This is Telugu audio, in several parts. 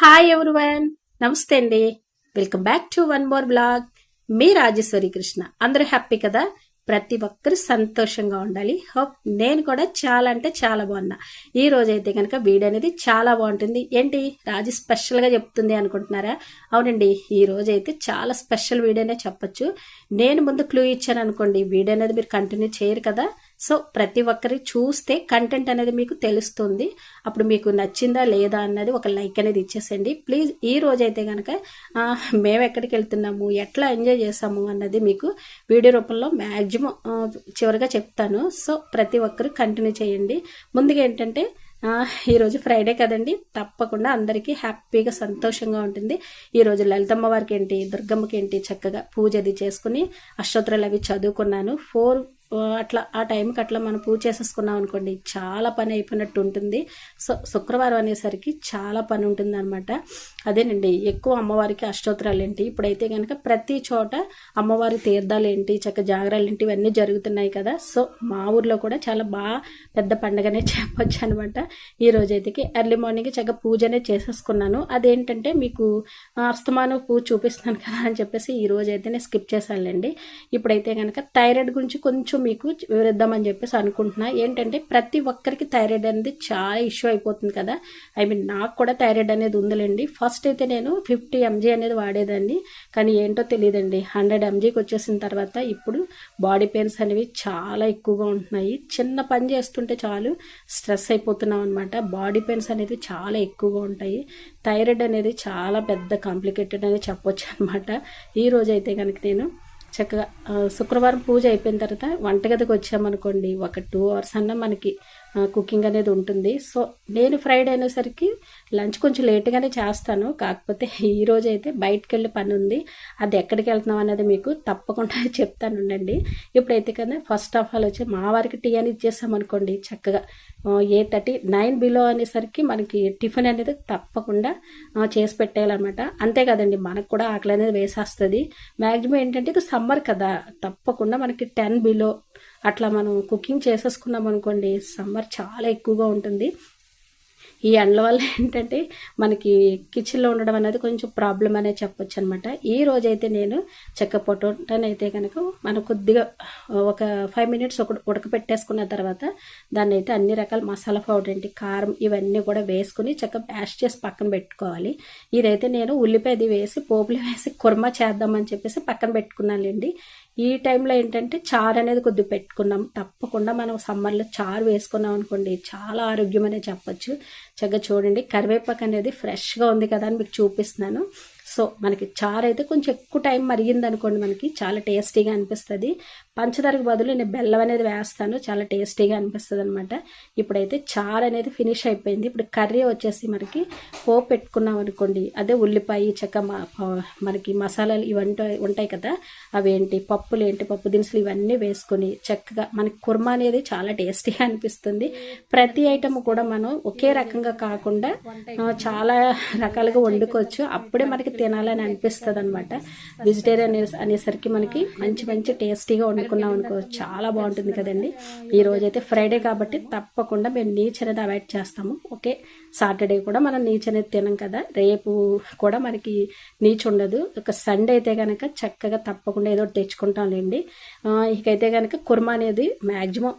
హాయ్ ఎవ్రీవన్, నమస్తే అండి. Welcome back to one more blog. మీ రాజేశ్వరి కృష్ణ. అందరూ హ్యాపీ కదా? ప్రతి ఒక్కరు సంతోషంగా ఉండాలి. హోప్ నేను కూడా చాలా అంటే చాలా బాగున్నా. ఈ రోజు అయితే కనుక వీడియో అనేది చాలా బాగుంటుంది. ఏంటి రాజు స్పెషల్గా చెప్తుంది అనుకుంటున్నారా? అవునండి, ఈ రోజు అయితే చాలా స్పెషల్ వీడియోనే చెప్పొచ్చు. నేను ముందు క్లూ ఇచ్చాను అనుకోండి, వీడియో అనేది మీరు కంటిన్యూ చేయరు కదా. సో ప్రతి ఒక్కరి చూస్తే కంటెంట్ అనేది మీకు తెలుస్తుంది. అప్పుడు మీకు నచ్చిందా లేదా అన్నది ఒక లైక్ అనేది ఇచ్చేసండి ప్లీజ్. ఈ రోజు అయితే కనుక మేము ఎక్కడికి వెళ్తున్నాము, ఎట్లా ఎంజాయ్ చేసాము అన్నది మీకు వీడియో రూపంలో మ్యాక్సిమం చివరిగా చెప్తాను. సో ప్రతి ఒక్కరు కంటిన్యూ చేయండి. ముందుగా ఏంటంటే ఈరోజు ఫ్రైడే కదండి, తప్పకుండా అందరికీ హ్యాపీగా సంతోషంగా ఉంటుంది. ఈరోజు లలితమ్మ వారికి ఏంటి, దుర్గమ్మకి ఏంటి, చక్కగా పూజ అది చేసుకుని అష్టోత్తరాలు అవి చదువుకున్నాను. 4 అట్లా ఆ టైంకి అట్లా మనం పూజ చేసేసుకున్నాం అనుకోండి, చాలా పని అయిపోయినట్టు ఉంటుంది. సో శుక్రవారం అనేసరికి చాలా పని ఉంటుంది అనమాట. అదేనండి, ఎక్కువ అమ్మవారికి అష్టోత్తరాలు ఏంటి, ఇప్పుడైతే కనుక ప్రతి చోట అమ్మవారి తీర్థాలు ఏంటి, చక్క జాగరాలు ఏంటి, ఇవన్నీ జరుగుతున్నాయి కదా. సో మా ఊర్లో కూడా చాలా బాగా పెద్ద పండుగనే చెప్పొచ్చు అనమాట. ఈ రోజైతే ఎర్లీ మార్నింగ్ చక్కగా పూజనే చేసేసుకున్నాను. అదేంటంటే మీకు అస్తమానం పూజ చూపిస్తున్నాను కదా అని చెప్పేసి ఈ రోజు అయితే నేను స్కిప్ చేశానులేండి. ఇప్పుడైతే కనుక థైరాయిడ్ గురించి కొంచెం మీకు వివరిద్దామని చెప్పేసి అనుకుంటున్నా. ఏంటంటే ప్రతి ఒక్కరికి థైరాయిడ్ అనేది చాలా ఇష్యూ అయిపోతుంది కదా. నాకు కూడా థైరాయిడ్ అనేది ఉందిలేండి. ఫస్ట్ అయితే నేను 50 mg అనేది వాడేదాన్ని, కానీ ఏంటో తెలియదండి, 100 mgకి వచ్చేసిన తర్వాత ఇప్పుడు బాడీ పెయిన్స్ అనేవి చాలా ఎక్కువగా ఉంటున్నాయి. చిన్న పని చేస్తుంటే చాలు స్ట్రెస్ అయిపోతున్నాం అనమాట. బాడీ పెయిన్స్ అనేది చాలా ఎక్కువగా ఉంటాయి. థైరాయిడ్ అనేది చాలా పెద్ద కాంప్లికేటెడ్ అనేది చెప్పొచ్చు అనమాట. ఈ రోజు అయితే కనుక నేను చక్కగా శుక్రవారం పూజ అయిపోయిన తర్వాత వంటగదికి వచ్చామనుకోండి, ఒక 2 hours అన్నా మనకి కుకింగ్ అనేది ఉంటుంది. సో నేను ఫ్రైడే అనేసరికి లంచ్ కొంచెం లేట్గానే చేస్తాను. కాకపోతే ఈరోజు అయితే బయటకు వెళ్ళే పని ఉంది. అది ఎక్కడికి వెళ్తున్నాం అనేది మీకు తప్పకుండా చెప్తాను ఉండండి. ఇప్పుడైతే కదా ఫస్ట్ ఆఫ్ ఆల్ వచ్చి మా వారికి టీ అని ఇచ్చేసామనుకోండి, చక్కగా 8:30 9 బిలో అనేసరికి మనకి టిఫిన్ అనేది తప్పకుండా చేసి పెట్టేయాలన్నమాట. అంతే కదండి, మనకు కూడా ఆకలి అనేది వేసేస్తుంది. మ్యాక్సిమం ఏంటంటే ఇది సమ్మర్ కదా, తప్పకుండా మనకి 10 బిలో అట్లా మనం కుకింగ్ చేసేసుకున్నాం అనుకోండి, సమ్మర్ చాలా ఎక్కువగా ఉంటుంది. ఈ ఎండల వల్ల ఏంటంటే మనకి కిచెన్లో ఉండడం అనేది కొంచెం ప్రాబ్లం అనేది చెప్పొచ్చు అనమాట. ఈ రోజైతే నేను చెక్క పొటాటోని అయితే కనుక మనం కొద్దిగా ఒక 5 minutes ఉడకపెట్టేసుకున్న తర్వాత దాన్ని అయితే అన్ని రకాల మసాలా పౌడర్ ఏంటి, కారం ఇవన్నీ కూడా వేసుకుని చక్క ప్యాష్ చేసి పక్కన పెట్టుకోవాలి. ఇదైతే నేను ఉల్లిపాయది వేసి పోపులు వేసి కుర్మా చేద్దామని చెప్పేసి పక్కన పెట్టుకున్నానండి. ఈ టైంలో ఏంటంటే చారు అనేది కొద్దిగా పెట్టుకున్నాం. తప్పకుండా మనం సమ్మర్లో చారు వేసుకున్నాం అనుకోండి, చాలా ఆరోగ్యం అనేది చెప్పొచ్చు. చక్కగా చూడండి, కరివేపాకు అనేది ఫ్రెష్గా ఉంది కదా అని మీకు చూపిస్తున్నాను. సో మనకి చారు అయితే కొంచెం ఎక్కువ టైం మరిగింది అనుకోండి, మనకి చాలా టేస్టీగా అనిపిస్తుంది. పంచదారకు బదులు నేను బెల్లం అనేది వేస్తాను, చాలా టేస్టీగా అనిపిస్తుంది అనమాట. ఇప్పుడైతే చారు అనేది ఫినిష్ అయిపోయింది. ఇప్పుడు కర్రీ వచ్చేసి మనకి పోపు పెట్టుకున్నాం అనుకోండి, అదే ఉల్లిపాయ చెక్క మనకి మసాలాలు ఇవంతా ఉంటాయి కదా, అవేంటి పప్పులు ఏంటి, పప్పు దినుసులు ఇవన్నీ వేసుకొని చక్కగా మనకి కుర్మా అనేది చాలా టేస్టీగా అనిపిస్తుంది. ప్రతి ఐటమ్ కూడా మనం ఒకే రకంగా కాకుండా చాలా రకాలుగా వండుకోవచ్చు. అప్పుడే మనకి తినాలని అనిపిస్తుంది అనమాట. వెజిటేరియన్ అనేసరికి మనకి మంచి మంచి టేస్టీగా వండుకున్నాం అనుకో, చాలా బాగుంటుంది కదండి. ఈ రోజైతే ఫ్రైడే కాబట్టి తప్పకుండా మేము నీచ్ అనేది అవాయిడ్ చేస్తాము. ఓకే, సాటర్డే కూడా మనం నీచ్ అనేది తినం కదా, రేపు కూడా మనకి నీచ్ ఉండదు. ఒక సండే అయితే కనుక చక్కగా తప్పకుండా ఏదో తెచ్చుకుంటాంలేండి. ఇకైతే కనుక కుర్మా అనేది మ్యాక్సిమం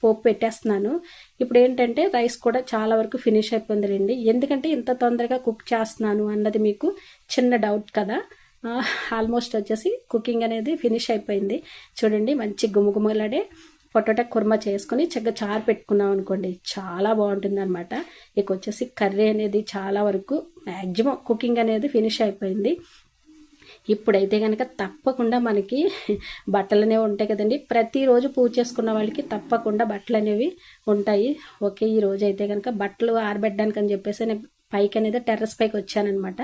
పోపు పెట్టేస్తున్నాను. ఇప్పుడు ఏంటంటే రైస్ కూడా చాలా వరకు ఫినిష్ అయిపోయిందిలేండి. ఎందుకంటే ఇంత తొందరగా కుక్ చేస్తున్నాను అన్నది మీకు చిన్న డౌట్ కదా. ఆల్మోస్ట్ వచ్చేసి కుకింగ్ అనేది ఫినిష్ అయిపోయింది. చూడండి, మంచి గుమగుమలాడే పొటాటో కుర్మా చేసుకొని చక్కగా చారు పెట్టుకున్నాం అనుకోండి, చాలా బాగుంటుంది అనమాట. ఇక వచ్చేసి కర్రీ అనేది చాలా వరకు మ్యాక్సిమం కుకింగ్ అనేది ఫినిష్ అయిపోయింది. ఇప్పుడైతే కనుక తప్పకుండా మనకి బట్టలు అనేవి ఉంటాయి కదండి. ప్రతిరోజు పూజ చేసుకున్న వాళ్ళకి తప్పకుండా బట్టలు అనేవి ఉంటాయి. ఓకే, ఈ రోజు అయితే కనుక బట్టలు ఆరబెట్టడానికి అని చెప్పేసి నేను పైకి అనేది టెర్రస్ పైకి వచ్చానమాట.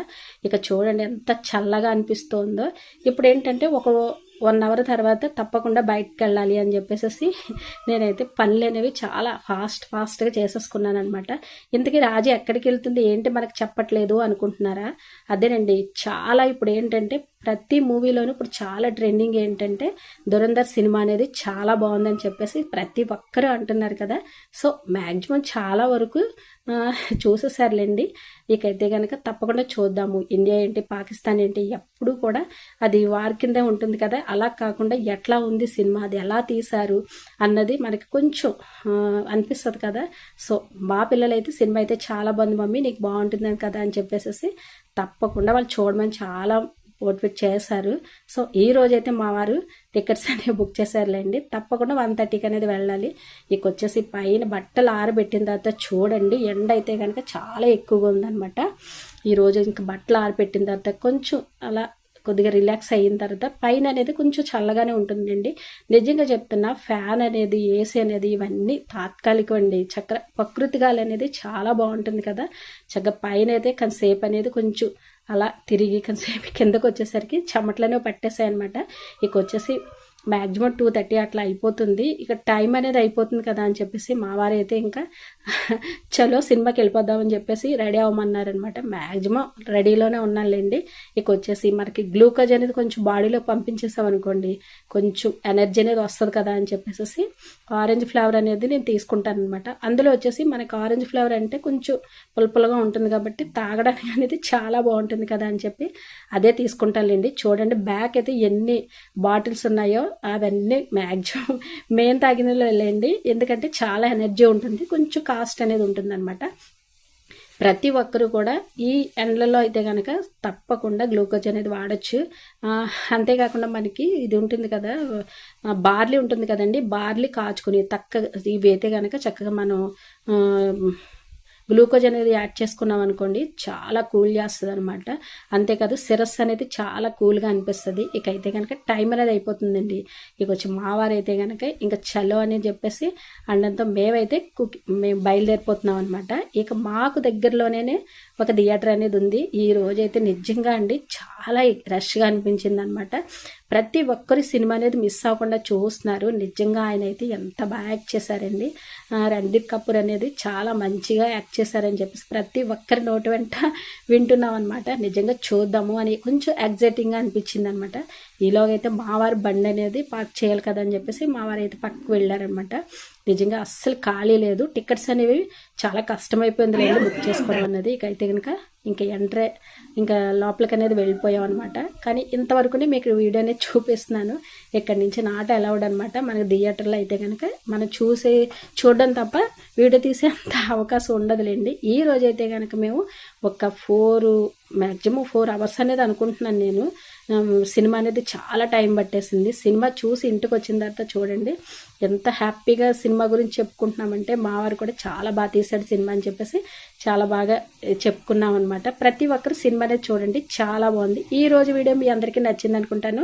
ఇక చూడండి ఎంత చల్లగా అనిపిస్తుందో. ఇప్పుడు ఏంటంటే ఒక 1 hour తర్వాత తప్పకుండా బయటకు వెళ్ళాలి అని చెప్పేసి నేనైతే పనులు అనేవి చాలా ఫాస్ట్గా చేసేసుకున్నాను అనమాట. ఇంతకీ రాజు ఎక్కడికి వెళ్తుంది ఏంటి మనకు చెప్పట్లేదు అనుకుంటున్నారా? అదేనండి, చాలా ఇప్పుడు ఏంటంటే ప్రతి మూవీలోనూ ఇప్పుడు చాలా ట్రెండింగ్ ఏంటంటే ధురంధర్ సినిమా అనేది చాలా బాగుందని చెప్పేసి ప్రతి ఒక్కరూ అంటున్నారు కదా. సో మ్యాక్సిమం చాలా వరకు చూసేసారులేండి. ఇకైతే కనుక తప్పకుండా చూద్దాము. ఇండియా ఏంటి, పాకిస్తాన్ ఏంటి, ఎప్పుడు కూడా అది వారి కిందే ఉంటుంది కదా. అలా కాకుండా ఎట్లా ఉంది సినిమా, అది ఎలా తీశారు అన్నది మనకి కొంచెం అనిపిస్తుంది కదా. సో మా పిల్లలైతే సినిమా అయితే చాలా బాగుంది మమ్మీ, నీకు బాగుంటుంది కదా అని చెప్పేసి తప్పకుండా వాళ్ళు చూడమని చాలా మోటివేట్ చేశారు. సో ఈ రోజైతే మా వారు టికెట్స్ అనేవి బుక్ చేశారులేండి. తప్పకుండా 1:30కి అనేది వెళ్ళాలి. ఇక వచ్చేసి పైన బట్టలు ఆరబెట్టిన తర్వాత చూడండి, ఎండ అయితే కనుక చాలా ఎక్కువగా ఉందన్నమాట. ఈరోజు ఇంకా బట్టలు ఆరబెట్టిన తర్వాత కొంచెం అలా కొద్దిగా రిలాక్స్ అయిన తర్వాత పైన అనేది కొంచెం చల్లగానే ఉంటుందండి. నిజంగా చెప్తున్నా, ఫ్యాన్ అనేది, ఏసీ అనేది ఇవన్నీ తాత్కాలికం అండి. ప్రకృతి గాలి అనేది చాలా బాగుంటుంది కదా. చక్కగా పైన అయితే కొంతసేపు అనేది కొంచెం అలా తిరిగి కొంతసేపు కిందకు వచ్చేసరికి చెమట్లనే పట్టేసాయి అనమాట. ఇక వచ్చేసి మ్యాక్సిమం 2:30 అట్లా అయిపోతుంది. ఇక టైం అనేది అయిపోతుంది కదా అని చెప్పేసి మా వారు అయితే ఇంకా చలో సినిమాకి వెళ్ళిపోదామని చెప్పేసి రెడీ అవ్వమన్నారనమాట. మ్యాక్సిమం రెడీలోనే ఉన్నానులేండి. ఇక వచ్చేసి మనకి గ్లూకోజ్ అనేది కొంచెం బాడీలో పంపించేసాం అనుకోండి, కొంచెం ఎనర్జీ అనేది వస్తుంది కదా అని చెప్పేసి ఆరెంజ్ ఫ్లేవర్ అనేది నేను తీసుకుంటాను అనమాట. అందులో వచ్చేసి మనకి ఆరెంజ్ ఫ్లేవర్ అంటే కొంచెం పులుపులుగా ఉంటుంది కాబట్టి తాగడానికి అనేది చాలా బాగుంటుంది కదా అని చెప్పి అదే తీసుకుంటానులేండి. చూడండి బ్యాక్ అయితే ఎన్ని బాటిల్స్ ఉన్నాయో అవన్నీ మ్యాక్సిమం మేము తాగినలో వెళ్ళండి. ఎందుకంటే చాలా ఎనర్జీ ఉంటుంది, కొంచెం కాస్ట్ అనేది ఉంటుంది అనమాట. ప్రతి ఒక్కరు కూడా ఈ ఎండలలో అయితే కనుక తప్పకుండా గ్లూకోజ్ అనేది వాడచ్చు. అంతేకాకుండా మనకి ఇది ఉంటుంది కదా, బార్లీ ఉంటుంది కదండి, బార్లీ కాచుకుని ఇవి అయితే కనుక చక్కగా మనం గ్లూకోజ్ అనేది యాడ్ చేసుకున్నాం అనుకోండి, చాలా కూల్ చేస్తుంది అనమాట. అంతేకాదు సిరస్ అనేది చాలా కూల్గా అనిపిస్తుంది. ఇక అయితే కనుక టైం అనేది అయిపోతుందండి. ఇక వచ్చి మావారు అయితే కనుక ఇంకా చలో అని చెప్పేసి అండంతో మేము బయలుదేరిపోతున్నాం అనమాట. ఇక మాకు దగ్గరలోనే ఒక థియేటర్ అనేది ఉంది. ఈ రోజైతే నిజంగా అండి చాలా రష్గా అనిపించింది అనమాట. ప్రతి ఒక్కరి సినిమా అనేది మిస్ అవ్వకుండా చూస్తున్నారు. నిజంగా ఆయన అయితే ఎంత బాగా యాక్ట్ చేశారండి. రణ్బీర్ కపూర్ అనేది చాలా మంచిగా యాక్ట్ చేశారని చెప్పేసి ప్రతి ఒక్కరి నోటి వెంట వింటున్నాం అనమాట. నిజంగా చూద్దాము అని కొంచెం ఎగ్జైటింగ్గా అనిపించింది అనమాట. ఈలోగైతే మావారి బండి అనేది పార్క్ చేయాలి కదా అని చెప్పేసి మావారు అయితే పక్కకు వెళ్ళారనమాట. నిజంగా అస్సలు ఖాళీ లేదు. టికెట్స్ అనేవి చాలా కష్టమైపోయింది లేదు బుక్ చేసుకోవడం అన్నది. ఇక అయితే కనుక ఇంకా లోపలికి అనేది వెళ్ళిపోయాం అనమాట. కానీ ఇంతవరకునే మీకు వీడియో అనేది చూపిస్తున్నాను. ఇక్కడి నుంచి నాట్ అలౌడ్ అనమాట. మనకి థియేటర్లో అయితే కనుక మనం చూడడం తప్ప వీడియో తీసే అంత అవకాశం ఉండదులేండి. ఈ రోజు అయితే కనుక మేము ఒక మ్యాక్సిమం 4 అవర్స్ అనేది అనుకుంటున్నాను నేను. సినిమా అనేది చాలా టైం పట్టేసింది. సినిమా చూసి ఇంటికి వచ్చిన తర్వాత చూడండి ఎంత హ్యాపీగా సినిమా గురించి చెప్పుకుంటున్నామంటే, మా వారు కూడా చాలా బాగా తీశాడు సినిమా అని చెప్పేసి చాలా బాగా చెప్పుకున్నాం అనమాట. ప్రతి ఒక్కరు సినిమా అనేది చూడండి, చాలా బాగుంది. ఈ రోజు వీడియో మీ అందరికీ నచ్చింది అనుకుంటాను.